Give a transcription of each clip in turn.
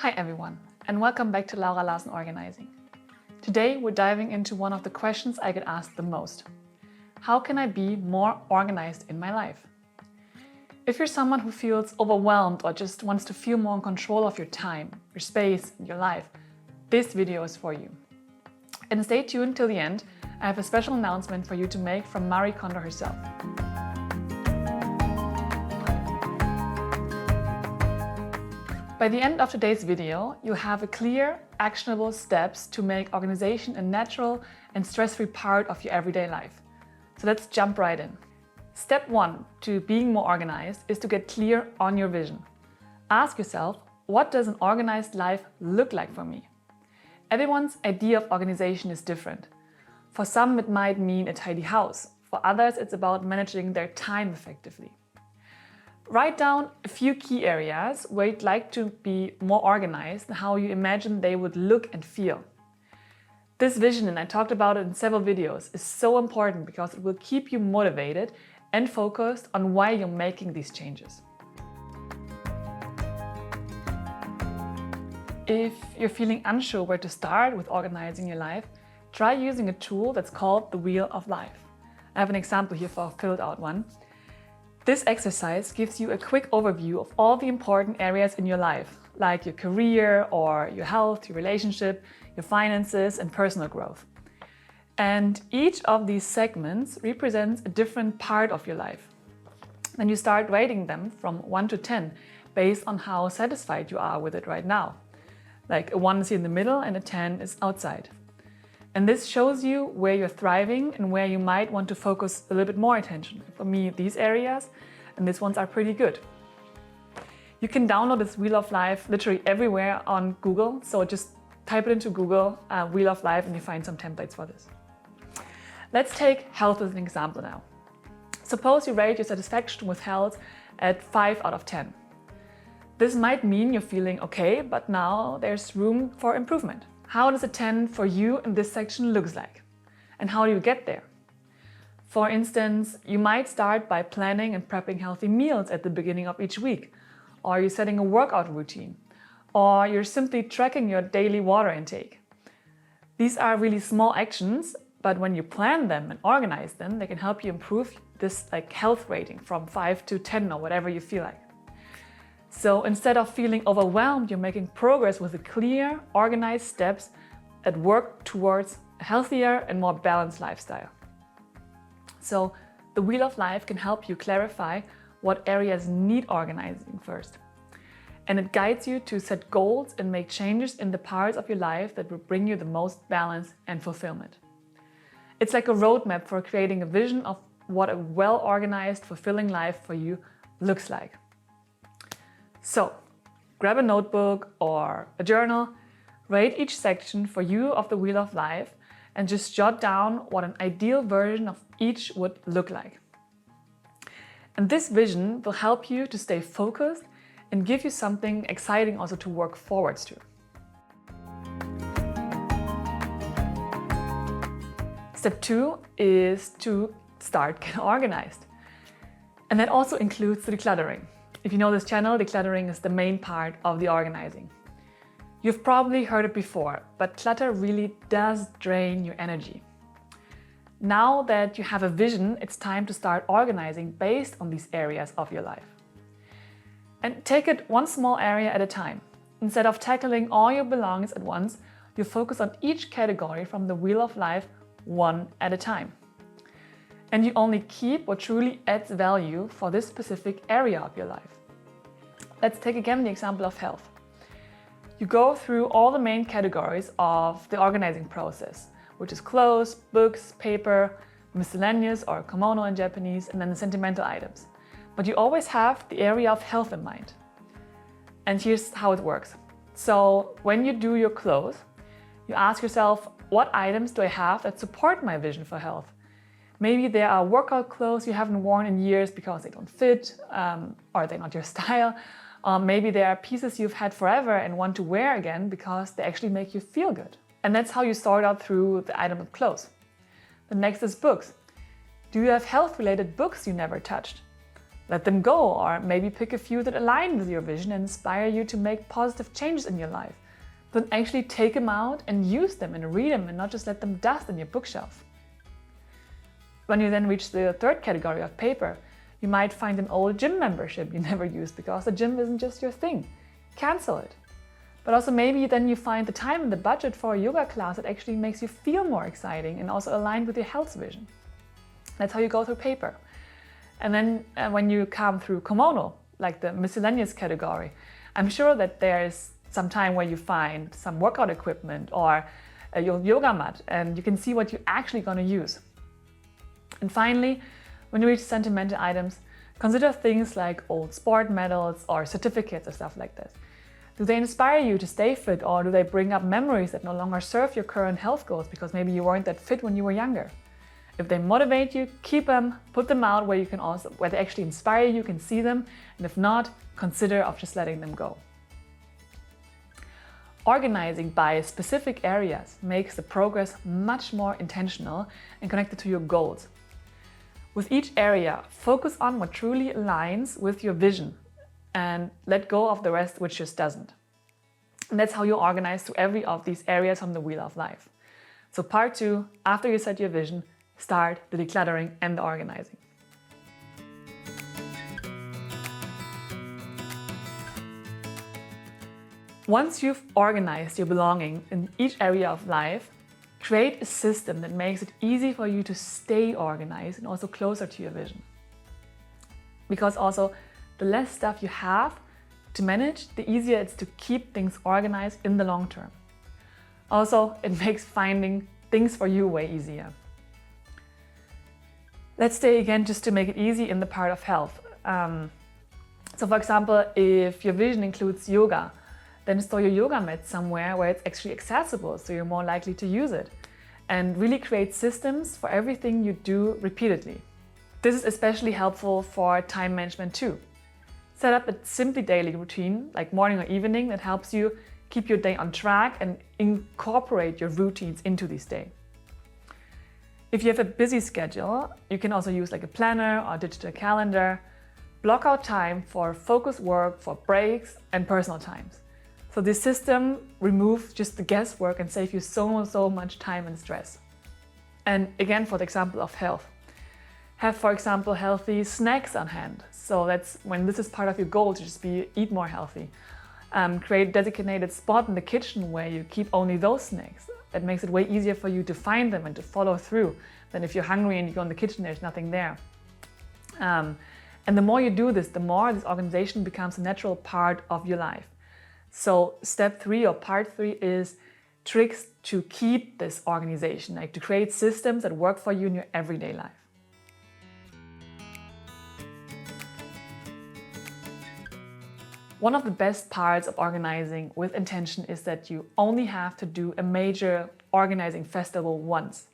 Hi everyone, and welcome back to Laura Larsen Organizing. Today we're diving into one of the questions I get asked the most. How can I be more organized in my life? If you're someone who feels overwhelmed or just wants to feel more in control of your time, your space, and your life, this video is for you. And stay tuned till the end. I have a special announcement for you to make from Marie Kondo herself. By the end of today's video, you'll have clear, actionable steps to make organization a natural and stress-free part of your everyday life. So let's jump right in. Step 1 to being more organized is to get clear on your vision. Ask yourself, what does an organized life look like for me? Everyone's idea of organization is different. For some, it might mean a tidy house. For others, it's about managing their time effectively. Write down a few key areas where you'd like to be more organized and how you imagine they would look and feel. This vision, and I talked about it in several videos, is so important because it will keep you motivated and focused on why you're making these changes. If you're feeling unsure where to start with organizing your life, try using a tool that's called the Wheel of Life. I have an example here for a filled out one. This exercise gives you a quick overview of all the important areas in your life, like your career or your health, your relationship, your finances, and personal growth. And each of these segments represents a different part of your life. Then you start rating them from 1 to 10 based on how satisfied you are with it right now. Like a 1 is in the middle and a 10 is outside. And this shows you where you're thriving and where you might want to focus a little bit more attention. For me, these areas, and these ones are pretty good. You can download this Wheel of Life literally everywhere on Google. So just type it into Google, Wheel of Life, and you find some templates for this. Let's take health as an example now. Suppose you rate your satisfaction with health at 5 out of 10. This might mean you're feeling okay, but now there's room for improvement. How does a 10 for you in this section looks like? And how do you get there? For instance, you might start by planning and prepping healthy meals at the beginning of each week, or you're setting a workout routine, or you're simply tracking your daily water intake. These are really small actions, but when you plan them and organize them, they can help you improve this health rating from 5 to 10 or whatever you feel like. So instead of feeling overwhelmed, you're making progress with the clear, organized steps that work towards a healthier and more balanced lifestyle. So the Wheel of Life can help you clarify what areas need organizing first. And it guides you to set goals and make changes in the parts of your life that will bring you the most balance and fulfillment. It's like a roadmap for creating a vision of what a well-organized, fulfilling life for you looks like. So, grab a notebook or a journal, rate each section for you of the Wheel of Life, and just jot down what an ideal version of each would look like. And this vision will help you to stay focused and give you something exciting also to work forwards to. Step 2 is to start getting organized. And that also includes the decluttering. If you know this channel, decluttering is the main part of the organizing. You've probably heard it before, but clutter really does drain your energy. Now that you have a vision, it's time to start organizing based on these areas of your life. And take it one small area at a time. Instead of tackling all your belongings at once, you focus on each category from the Wheel of Life one at a time. And you only keep what truly adds value for this specific area of your life. Let's take again the example of health. You go through all the main categories of the organizing process, which is clothes, books, paper, miscellaneous or kimono in Japanese, and then the sentimental items. But you always have the area of health in mind. And here's how it works. So when you do your clothes, you ask yourself, what items do I have that support my vision for health? Maybe there are workout clothes you haven't worn in years because they don't fit or they're not your style. Maybe there are pieces you've had forever and want to wear again because they actually make you feel good. And that's how you sort out through the item of clothes. The next is books. Do you have health-related books you never touched? let them go, or maybe pick a few that align with your vision and inspire you to make positive changes in your life. Then actually take them out and use them and read them and not just let them dust in your bookshelf. When you then reach the third category of paper, you might find an old gym membership you never used because the gym isn't just your thing. Cancel it. But also maybe then you find the time and the budget for a yoga class that actually makes you feel more exciting and also aligned with your health vision. That's how you go through paper. And then when you come through kimono, like the miscellaneous category, I'm sure that there's some time where you find some workout equipment or your yoga mat and you can see what you're actually going to use. And finally, when you reach sentimental items, consider things like old sport medals or certificates or stuff like this. Do they inspire you to stay fit, or do they bring up memories that no longer serve your current health goals because maybe you weren't that fit when you were younger? If they motivate you, keep them, put them out where they actually inspire you, can see them, and if not, consider of just letting them go. Organizing by specific areas makes the progress much more intentional and connected to your goals. With each area, focus on what truly aligns with your vision and let go of the rest which just doesn't. And that's how you organize through every of these areas from the Wheel of Life. So part 2, after you set your vision, start the decluttering and the organizing. Once you've organized your belongings in each area of life, create a system that makes it easy for you to stay organized and also closer to your vision. Because also, the less stuff you have to manage, the easier it's to keep things organized in the long term. Also, it makes finding things for you way easier. Let's stay again just to make it easy in the part of health. So for example, if your vision includes yoga, then store your yoga mat somewhere where it's actually accessible, so you're more likely to use it. And really create systems for everything you do repeatedly. This is especially helpful for time management too. Set up a simply daily routine, like morning or evening, that helps you keep your day on track and incorporate your routines into this day. If you have a busy schedule, you can also use like a planner or a digital calendar. Block out time for focused work, for breaks and personal times. So this system removes just the guesswork and saves you so much time and stress. And again, for the example of health. Have, for example, healthy snacks on hand. So that's when this is part of your goal to just eat more healthy. Create a designated spot in the kitchen where you keep only those snacks. That makes it way easier for you to find them and to follow through than if you're hungry and you go in the kitchen, there's nothing there. And the more you do this, the more this organization becomes a natural part of your life. So step 3 or part 3 is tricks to keep this organization, like to create systems that work for you in your everyday life. One of the best parts of organizing with intention is that you only have to do a major organizing festival once.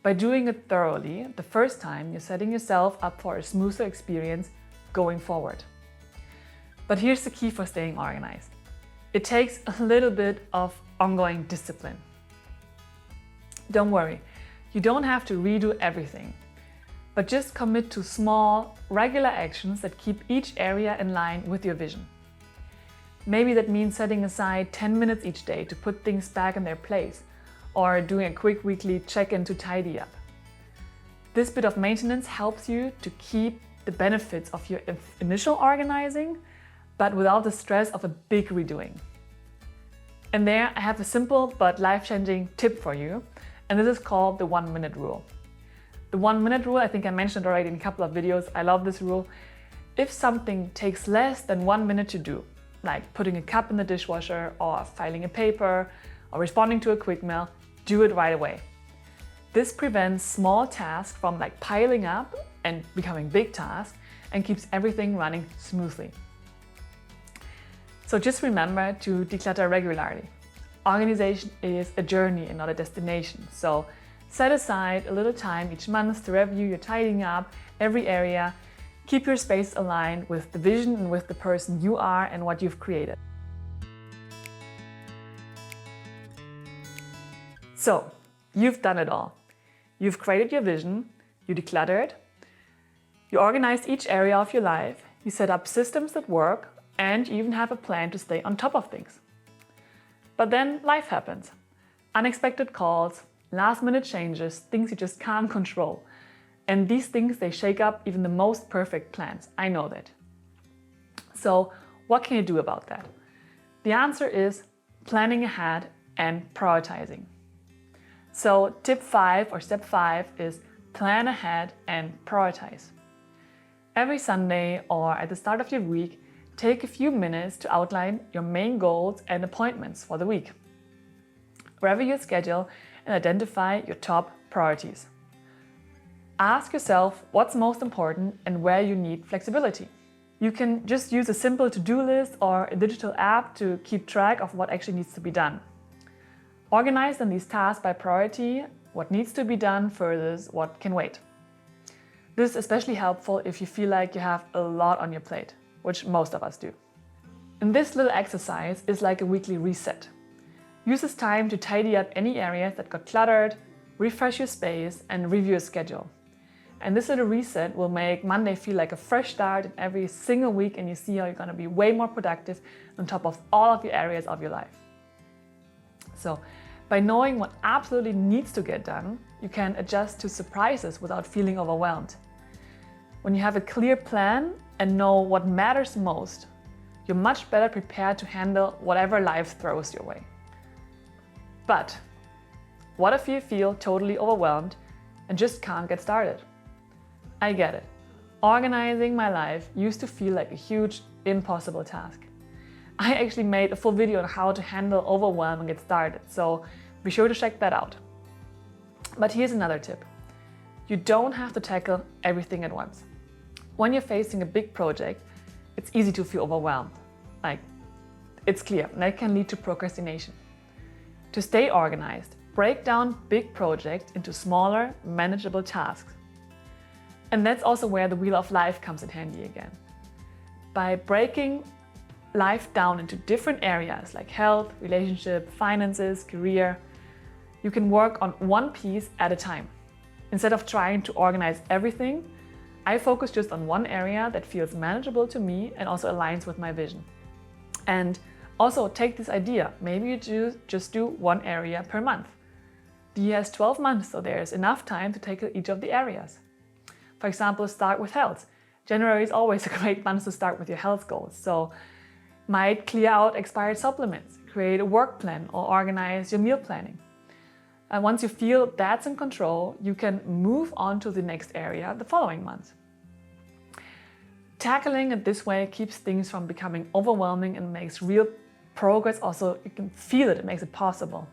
By doing it thoroughly, the first time, you're setting yourself up for a smoother experience going forward. But here's the key for staying organized. It takes a little bit of ongoing discipline. Don't worry, you don't have to redo everything, but just commit to small, regular actions that keep each area in line with your vision. Maybe that means setting aside 10 minutes each day to put things back in their place, or doing a quick weekly check-in to tidy up. This bit of maintenance helps you to keep the benefits of your initial organizing, but without the stress of a big redoing. And there I have a simple but life-changing tip for you, and this is called the 1-minute rule. The 1-minute rule, I think I mentioned already in a couple of videos. I love this rule. If something takes less than 1 minute to do, like putting a cup in the dishwasher or filing a paper or responding to a quick mail, do it right away. This prevents small tasks from piling up and becoming big tasks and keeps everything running smoothly. So just remember to declutter regularly. Organization is a journey and not a destination. So set aside a little time each month to review your tidying up every area. Keep your space aligned with the vision and with the person you are and what you've created. So, you've done it all. You've created your vision, you decluttered, You organize each area of your life, you set up systems that work, and you even have a plan to stay on top of things. But then life happens. Unexpected calls, last-minute changes, things you just can't control. And these things, they shake up even the most perfect plans. I know that. So what can you do about that? The answer is planning ahead and prioritizing. So tip 5 or step 5 is plan ahead and prioritize. Every Sunday or at the start of your week, take a few minutes to outline your main goals and appointments for the week. Review your schedule and identify your top priorities. Ask yourself what's most important and where you need flexibility. You can just use a simple to-do list or a digital app to keep track of what actually needs to be done. Organize then these tasks by priority, what needs to be done versus what can wait. This is especially helpful if you feel like you have a lot on your plate, which most of us do. And this little exercise is like a weekly reset. Use this time to tidy up any areas that got cluttered, refresh your space, and review your schedule. And this little reset will make Monday feel like a fresh start in every single week, and you see how you're going to be way more productive on top of all of your areas of your life. So, by knowing what absolutely needs to get done, you can adjust to surprises without feeling overwhelmed. When you have a clear plan and know what matters most, you're much better prepared to handle whatever life throws your way. But what if you feel totally overwhelmed and just can't get started? I get it. Organizing my life used to feel like a huge, impossible task. I actually made a full video on how to handle overwhelm and get started, so be sure to check that out. But here's another tip. You don't have to tackle everything at once. When you're facing a big project, it's easy to feel overwhelmed. It's clear, and that can lead to procrastination. To stay organized, break down big projects into smaller, manageable tasks. And that's also where the wheel of life comes in handy again. By breaking life down into different areas like health, relationship, finances, career, you can work on one piece at a time. Instead of trying to organize everything, I focus just on one area that feels manageable to me and also aligns with my vision. And also take this idea, maybe you just do one area per month. The year has 12 months, so there's enough time to tackle each of the areas. For example, start with health. January is always a great month to start with your health goals. So might clear out expired supplements, create a work plan, or organize your meal planning. And once you feel that's in control, you can move on to the next area the following month. Tackling it this way keeps things from becoming overwhelming and makes real progress. Also, you can feel it, it makes it possible.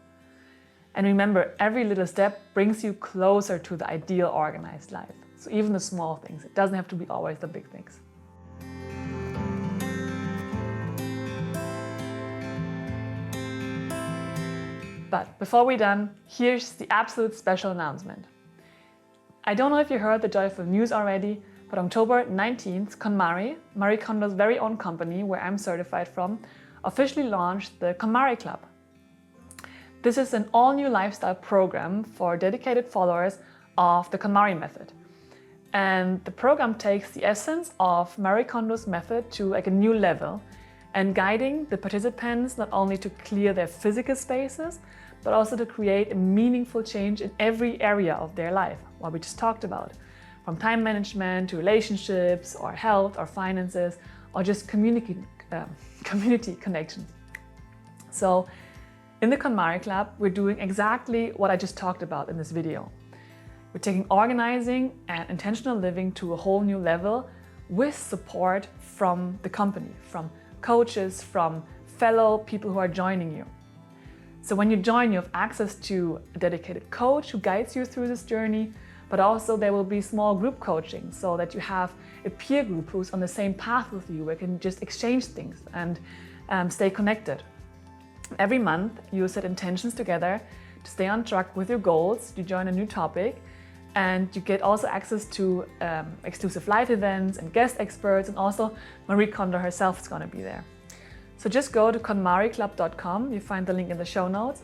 And remember, every little step brings you closer to the ideal organized life. So even the small things, it doesn't have to be always the big things. But before we're done, here's the absolute special announcement. I don't know if you heard the joyful news already, but October 19th, Konmari, Marie Kondo's very own company, where I'm certified from, officially launched the Konmari Club. This is an all-new lifestyle program for dedicated followers of the Konmari method. And the program takes the essence of Marie Kondo's method to a new level and guiding the participants not only to clear their physical spaces, but also to create a meaningful change in every area of their life, what we just talked about, from time management to relationships or health or finances or just community connections. So in the Konmari Club, we're doing exactly what I just talked about in this video. We're taking organizing and intentional living to a whole new level with support from the company, from coaches, from fellow people who are joining you. So when you join, you have access to a dedicated coach who guides you through this journey, but also there will be small group coaching so that you have a peer group who's on the same path with you, where you can just exchange things and stay connected. Every month, you set intentions together to stay on track with your goals. You join a new topic, and you get also access to exclusive live events and guest experts, and also Marie Kondo herself is going to be there. So just go to konmariclub.com, you find the link in the show notes,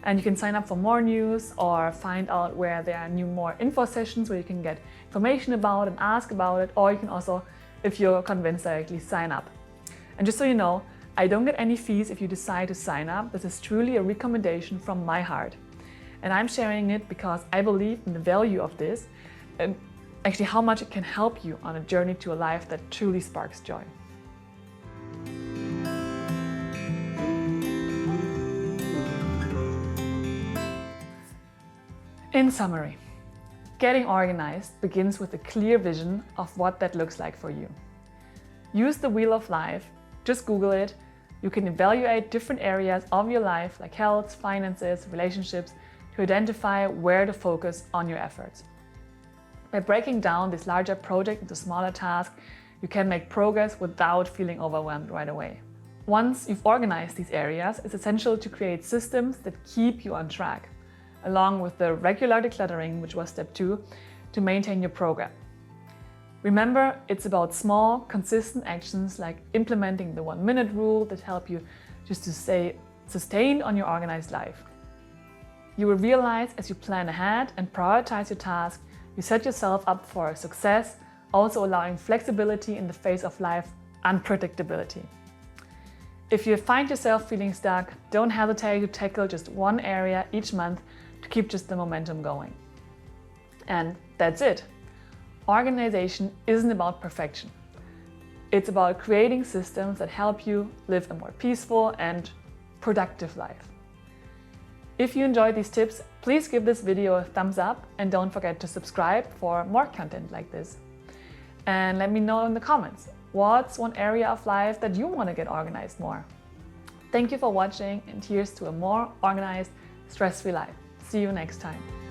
And you can sign up for more news or find out where there are more info sessions where you can get information about and ask about it, or you can also, if you're convinced, directly sign up. And just so you know, I don't get any fees if you decide to sign up. This is truly a recommendation from my heart. And I'm sharing it because I believe in the value of this and actually how much it can help you on a journey to a life that truly sparks joy. In summary, getting organized begins with a clear vision of what that looks like for you. Use the Wheel of Life, just Google it. You can evaluate different areas of your life like health, finances, relationships to identify where to focus on your efforts. By breaking down this larger project into smaller tasks, you can make progress without feeling overwhelmed right away. Once you've organized these areas, it's essential to create systems that keep you on track, along with the regular decluttering, which was step 2, to maintain your program. Remember, it's about small, consistent actions like implementing the 1-minute rule that help you just to stay sustained on your organized life. You will realize as you plan ahead and prioritize your task, you set yourself up for success, also allowing flexibility in the face of life unpredictability. If you find yourself feeling stuck, don't hesitate to tackle just one area each month to keep just the momentum going. And that's it. Organization isn't about perfection. It's about creating systems that help you live a more peaceful and productive life. If you enjoyed these tips, please give this video a thumbs up and don't forget to subscribe for more content like this. And let me know in the comments, what's one area of life that you want to get organized more? Thank you for watching, and here's to a more organized, stress-free life. See you next time.